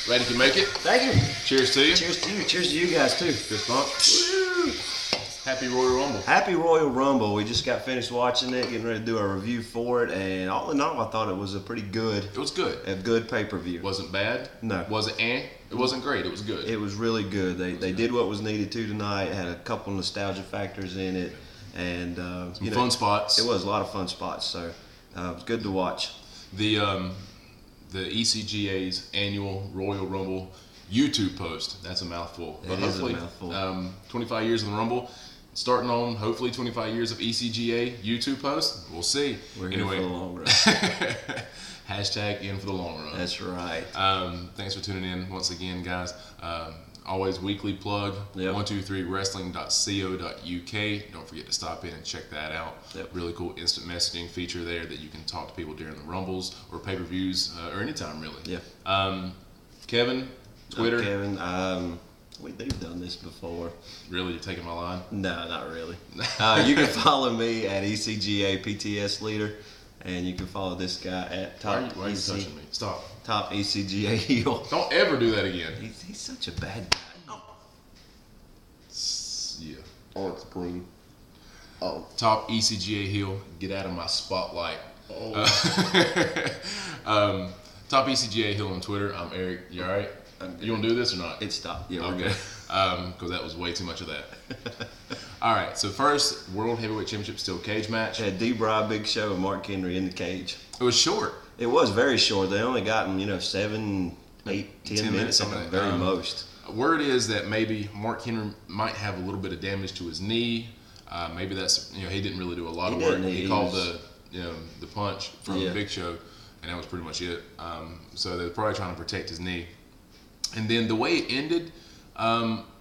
Glad you can make it. Thank you. Cheers to you. Cheers to you. Cheers to you guys too. Fist bump. Happy Royal Rumble. Happy Royal Rumble. We just got finished watching it, getting ready to do a review for it, and all in all, I thought it was a pretty good. It was good. A good pay-per-view. Wasn't bad. No. Wasn't It wasn't great. It was good. It was really good. They did what was needed to tonight. It had a couple nostalgia factors in it, and Some fun spots. It was a lot of fun spots. So it was good to watch. The ECGA'S annual Royal Rumble YouTube post. That's a mouthful. It is a mouthful. 25 years in the Rumble. Starting on hopefully 25 years of ECGA YouTube posts. We'll see. We're here for the long run. Hashtag in for the long run. That's right. Thanks for tuning in once again, guys. Always weekly plug. Yep. 123wrestling.co.uk. Don't forget to stop in and check that out. Yep. Really cool instant messaging feature there that you can talk to people during the Rumbles or pay-per-views or anytime really. Yeah. Kevin, Twitter. Kevin, we've done this before. Really, you're taking my line? No, not really. You can follow me at ECGA PTS Leader, and you can follow this guy at Top. Why are you touching me? Stop. Top ECGA Heel. Don't ever do that again. He's such a bad guy. Oh. Yeah. Oh, it's clean. Oh. Top ECGA heel. Get out of my spotlight. Oh. Top ECGA heel on Twitter. I'm Eric. You all right? You want to do this or not? It stopped. Yeah, we're okay. good. Because that was way too much of that. All right. So first, World Heavyweight Championship steel cage match. Had D-Bry, Big Show, and Mark Henry in the cage. It was short. It was very short. They only got him, 7, 8, 10 minutes at the very most. Word is that maybe Mark Henry might have a little bit of damage to his knee. Maybe that's he didn't really do a lot of work. He called the punch from the Big Show, and that was pretty much it. So they're probably trying to protect his knee. And then the way it ended,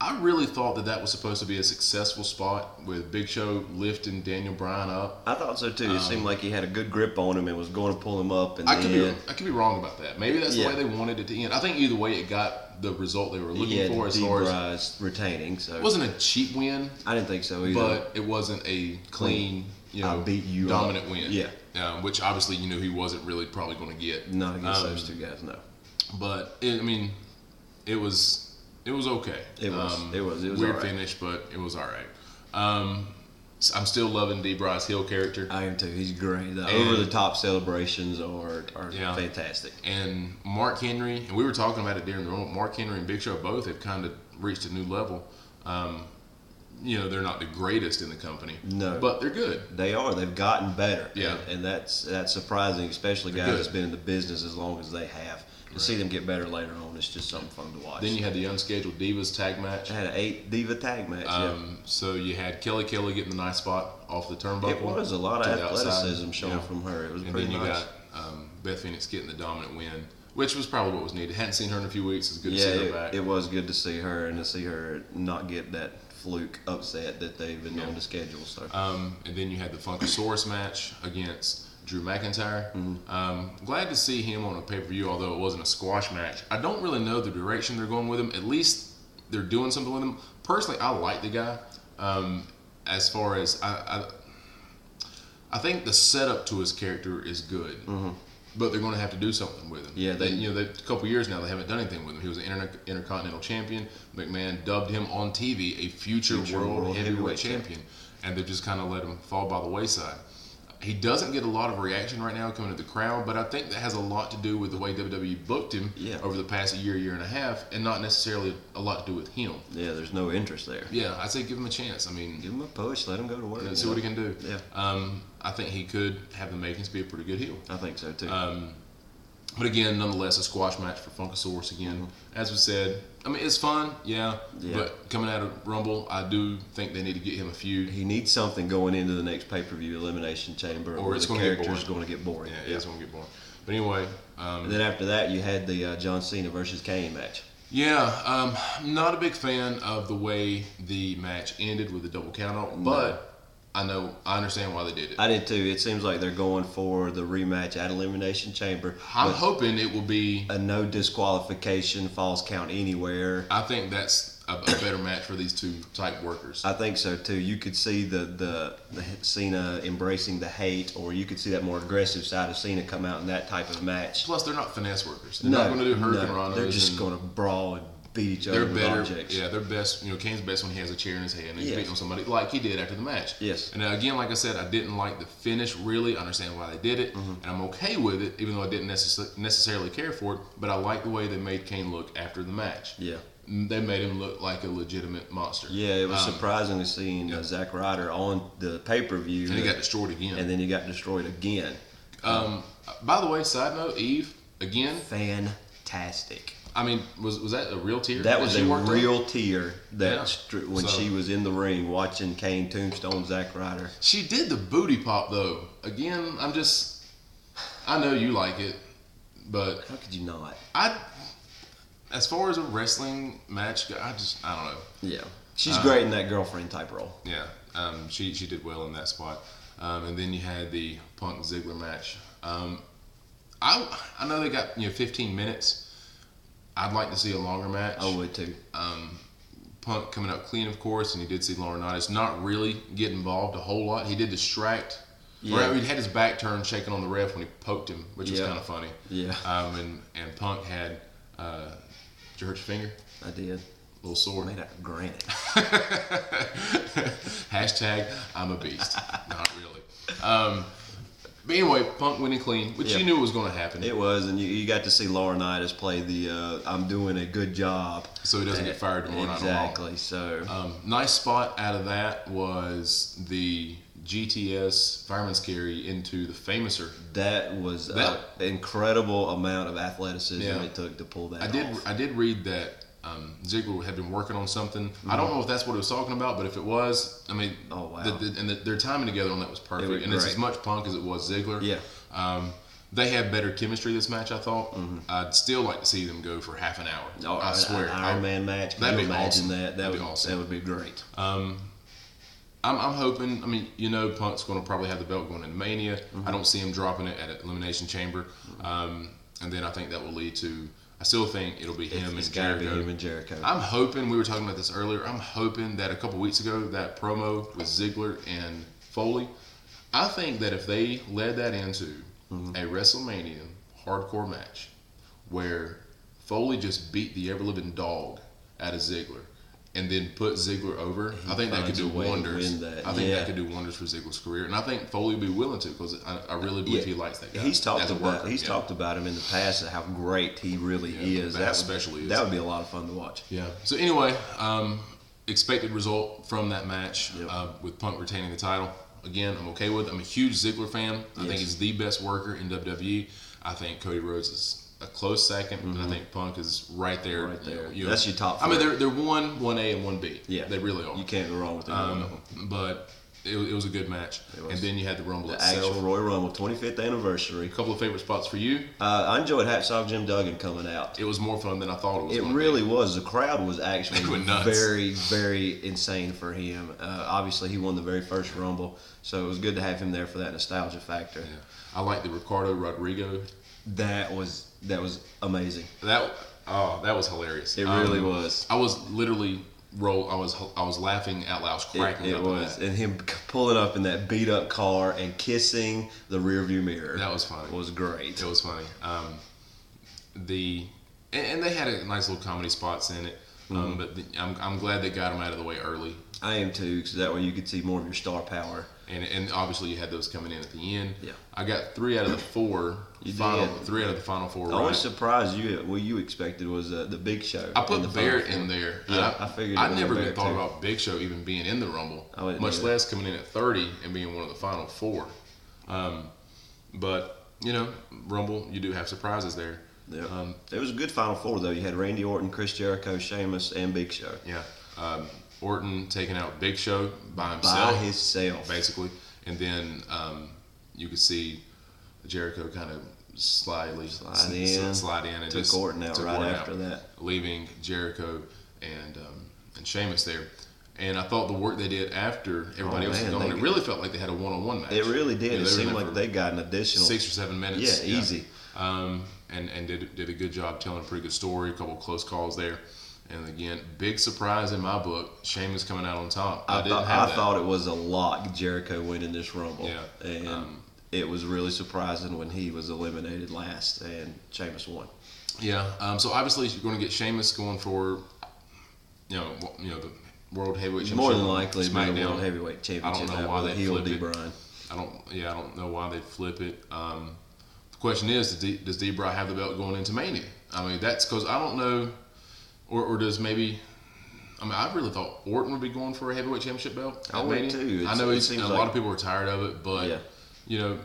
I really thought that was supposed to be a successful spot with Big Show lifting Daniel Bryan up. I thought so too. It seemed like he had a good grip on him and was going to pull him up. And I could be wrong about that. Maybe that's the way they wanted it to end. I think either way it got the result they were looking for as far as retaining. So it wasn't a cheap win. I didn't think so either. But it wasn't a clean, I'll beat you dominant win. Yeah. Which obviously he wasn't really probably going to get. Not against those two guys, no. But it was okay. It was weird all right. finish, but it was all right. I'm still loving D-Bry's heel character. I am too. He's great. The over-the-top celebrations are fantastic. And Mark Henry, and we were talking about it during the room. Mark Henry and Big Show both have kind of reached a new level. They're not the greatest in the company. No, but they're good. They are. They've gotten better. Yeah, and that's surprising, especially guys that's been in the business as long as they have. To see them get better later on, it's just something fun to watch. Then you had the unscheduled Divas tag match. I had an 8 Diva tag match. So you had Kelly getting the nice spot off the turnbuckle. It was a lot of athleticism shown from her. It was pretty nice. And then you got Beth Phoenix getting the dominant win, which was probably what was needed. Hadn't seen her in a few weeks. It's good to see her back. It was good to see her and to see her not get that fluke upset that they've been on the schedule. So. And then you had the Funkasaurus match against Drew McIntyre. Glad to see him on a pay-per-view, although it wasn't a squash match. I don't really know the direction they're going with him. At least they're doing something with him. Personally, I like the guy. As far as I think the setup to his character is good, but they're going to have to do something with him. Yeah, a couple years now they haven't done anything with him. He was an Intercontinental Champion. McMahon dubbed him on TV a future World Heavyweight Champion, and they've just kind of let him fall by the wayside. He doesn't get a lot of reaction right now coming to the crowd, but I think that has a lot to do with the way WWE booked him over the past year and a half, and not necessarily a lot to do with him. Yeah, there's no interest there. Yeah, I'd say give him a chance. Give him a push, let him go to work. See what he can do. Yeah. I think he could have the makings to be a pretty good heel. I think so too. But again, nonetheless, a squash match for Funkasaurus again. As we said, it's fun, but coming out of Rumble, I do think they need to get him a feud. He needs something going into the next pay-per-view Elimination Chamber, or it's going to get boring. Yeah, it's going to get boring. But anyway. And then after that, you had the John Cena versus Kane match. Yeah, not a big fan of the way the match ended with the double count out, but I understand why they did it. I did too. It seems like they're going for the rematch at Elimination Chamber. I'm hoping it will be a no disqualification, falls count anywhere. I think that's a better match for these two type workers. I think so too. You could see the Cena embracing the hate, or you could see that more aggressive side of Cena come out in that type of match. Plus, they're not finesse workers. They're not going to do hurricane ranos. They're just going to brawl and beat each other with objects. Yeah, they're best. Kane's best when he has a chair in his hand and he's beating on somebody like he did after the match. Yes. And again, like I said, I didn't like the finish really. I understand why they did it, and I'm okay with it, even though I didn't necessarily care for it. But I like the way they made Kane look after the match. Yeah. They made him look like a legitimate monster. Yeah, it was surprising to see Zack Ryder on the pay-per-view. And he got destroyed again. And then he got destroyed again. By the way, side note, Eve, again. Fantastic. I mean, was that a real tear? That was a real tear when she was in the ring watching Kane tombstone Zack Ryder. She did the booty pop, though. Again, I know you like it, but... How could you not? As far as a wrestling match, I don't know. Yeah. She's great in that girlfriend type role. Yeah. She did well in that spot. And then you had the Punk Ziggler match. I know they got 15 minutes. I'd like to see a longer match. I would too. Punk coming up clean, of course, and he did see Laurinaitis not really get involved a whole lot. He did distract. Yeah. Or he had his back turned, shaking on the ref when he poked him, which was kind of funny. Yeah. And Punk had. Did you hurt your finger? I did. A little sore. Made out of granite. Hashtag I'm a beast. Not really. But anyway, Punk winning clean, which you knew was going to happen. It was, and you got to see Laurinaitis play the I'm doing a good job. So he doesn't get fired tomorrow night. Exactly. So nice spot out of that was the GTS fireman's carry into the Famouser. That was an incredible amount of athleticism it took to pull that off. I did read that Ziggler had been working on something. I don't know if that's what he was talking about, but if it was, I mean, their timing together on that was perfect. And it's as much Punk as it was Ziggler. Yeah. They have better chemistry this match, I thought. I'd still like to see them go for half an hour. I swear. An Iron Man match. Can you imagine awesome. That'd be awesome. That would be great. I'm hoping, Punk's going to probably have the belt going into Mania. I don't see him dropping it at Elimination Chamber. And then I think that will lead to, I still think it'll be him and Jericho. Be him and Jericho. I'm hoping, we were talking about this earlier, I'm hoping that a couple weeks ago, that promo with Ziggler and Foley, I think that if they led that into a WrestleMania hardcore match where Foley just beat the ever-living dog out of Ziggler, and then put Ziggler over, I think that could do wonders. I think that could do wonders for Ziggler's career, and I think Foley would be willing to, because I really believe he likes that guy. He's talked about him in the past and how great he really is. That would be a lot of fun to watch. Yeah. So anyway, expected result from that match with Punk retaining the title. Again, I'm okay with it. I'm a huge Ziggler fan. I think he's the best worker in WWE. I think Cody Rhodes is a close second, and I think Punk is right there. Right there. That's your top four. I mean, they're 1A and 1B. Yeah. They really are. You can't go wrong with them. But it was a good match. And then you had the Rumble itself. The actual Royal Rumble, 25th anniversary. A couple of favorite spots for you? I enjoyed Hacksaw Jim Duggan coming out. It was more fun than I thought it was. It really was. The crowd was actually nuts. Very, very insane for him. Obviously, he won the very first Rumble, so it was good to have him there for that nostalgia factor. Yeah. I like the Ricardo Rodrigo. That was amazing. That was hilarious. It really was. I was literally I was laughing out loud, cracking up. It was, and him pulling up in that beat up car and kissing the rearview mirror. That was funny. It was great. It was funny. And they had a nice little comedy spots in it. But I'm glad they got them out of the way early. I am too, because that way you could see more of your star power. And obviously you had those coming in at the end. Yeah. I got 3 out of the 4. Three out of the final 4. The only surprise you expected was the Big Show. I put the Barrett in there. Yeah, I figured. I never even thought about Big Show even being in the Rumble, much less coming in at 30 and being one of the final 4. But Rumble, you do have surprises there. Yeah. It was a good final 4 though. You had Randy Orton, Chris Jericho, Sheamus, and Big Show. Yeah. Orton taking out Big Show by himself. Basically. And then you could see Jericho kind of slide in and took Orton out after that, leaving Jericho and Sheamus there. And I thought the work they did after everybody else was gone, it really felt like they had a one-on-one match. It really did. It seemed like they got an additional 6 or 7 minutes. Yeah, easy. And did a good job telling a pretty good story. A couple of close calls there. And again, big surprise in my book, Sheamus coming out on top. I thought it was a lock, Jericho winning this Rumble. Yeah. And it was really surprising when he was eliminated last and Sheamus won. Yeah. So obviously you're going to get Sheamus going for, the World Heavyweight Championship. More than likely, SmackDown. The World Heavyweight Championship. I don't know why they flip it. Bryan. I don't know why they flip it. The question is, does D-Bry have the belt going into Mania? I mean, that's because I don't know, or does maybe. I mean, I really thought Orton would be going for a heavyweight championship belt. I would too. I know a lot of people are tired of it, but yeah.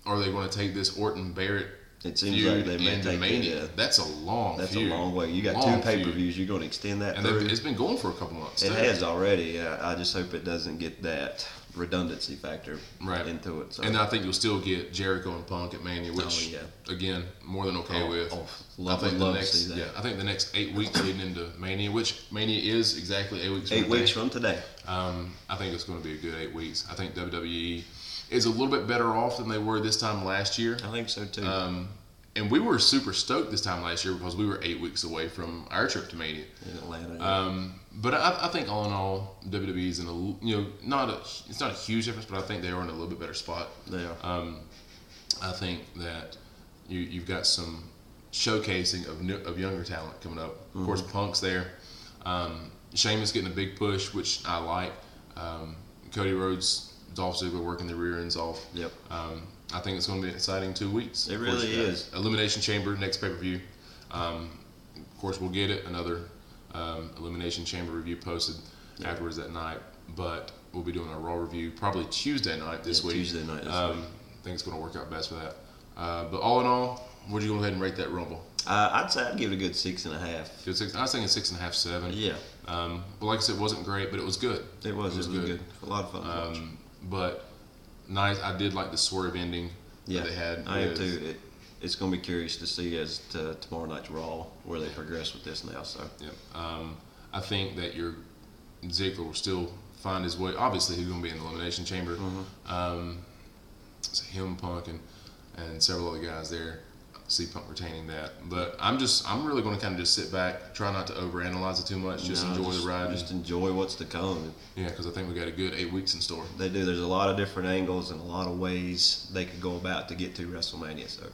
Are they going to take this Orton Barrett? It seems like they may take Mania? That's a long. That's feud. A long way. You got two pay-per-views. You're going to extend that. And it's been going for a couple months. It has already. I just hope it doesn't get that redundancy factor into it. So. And I think you'll still get Jericho and Punk at Mania, which again, more than okay with. Love to see that. Yeah, I think the next 8 weeks leading into Mania, which Mania is exactly 8 weeks. 8 weeks from today. I think it's going to be a good 8 weeks. I think WWE is a little bit better off than they were this time last year. I think so too. And we were super stoked this time last year because we were 8 weeks away from our trip to Mania in Atlanta. But I think all in all, WWE's in it's not a huge difference, but I think they are in a little bit better spot. They are. I think that you've got some showcasing of younger talent coming up. Of course, Punk's there. Sheamus getting a big push, which I like. Cody Rhodes, Dolph Ziggler working the rear ends off. Yep. I think it's going to be an exciting 2 weeks. It really is. Elimination Chamber, next pay-per-view. Of course, we'll get it. Another Elimination Chamber review posted afterwards that night. But we'll be doing a Raw review probably Tuesday night this week. Tuesday night this week. I think it's going to work out best for that. But all in all, would you go ahead and rate that Rumble? I'd say I'd give it a good 6.5. Good 6. I was thinking 6.5, 7. Yeah. But like I said, it wasn't great, but it was good. It was good. A lot of fun to watch. But nice. I did like the swerve ending that they had. I am too. It's going to be curious to see as to tomorrow night's Raw where they progress with this now. So I think that your Ziggler will still find his way. Obviously, he's going to be in the Elimination Chamber. So him, Punk, and several other guys there. See Punk retaining that, but I'm really going to kind of just sit back, try not to overanalyze it too much, enjoy the ride. Just enjoy what's to come. Yeah, because I think we got a good 8 weeks in store. They do. There's a lot of different angles and a lot of ways they could go about to get to WrestleMania. So,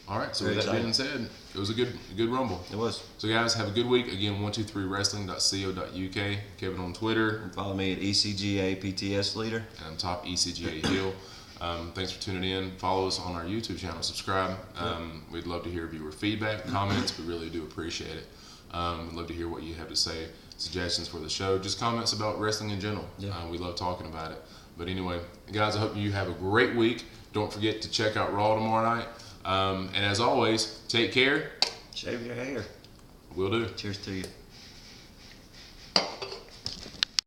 all right. So with that being said, it was a good Rumble. It was. So guys, have a good week. Again, 123wrestling.co.uk. Kevin on Twitter. And follow me at ECGA'S Leader. And I'm Top ECGA Hill. Thanks for tuning in. Follow us on our YouTube channel. Subscribe. We'd love to hear viewer feedback, comments. We really do appreciate it. We'd love to hear what you have to say, suggestions for the show, just comments about wrestling in general. We love talking about it. But anyway, guys, I hope you have a great week. Don't forget to check out Raw tomorrow night. And as always, take care. Shave your hair. Will do. Cheers to you.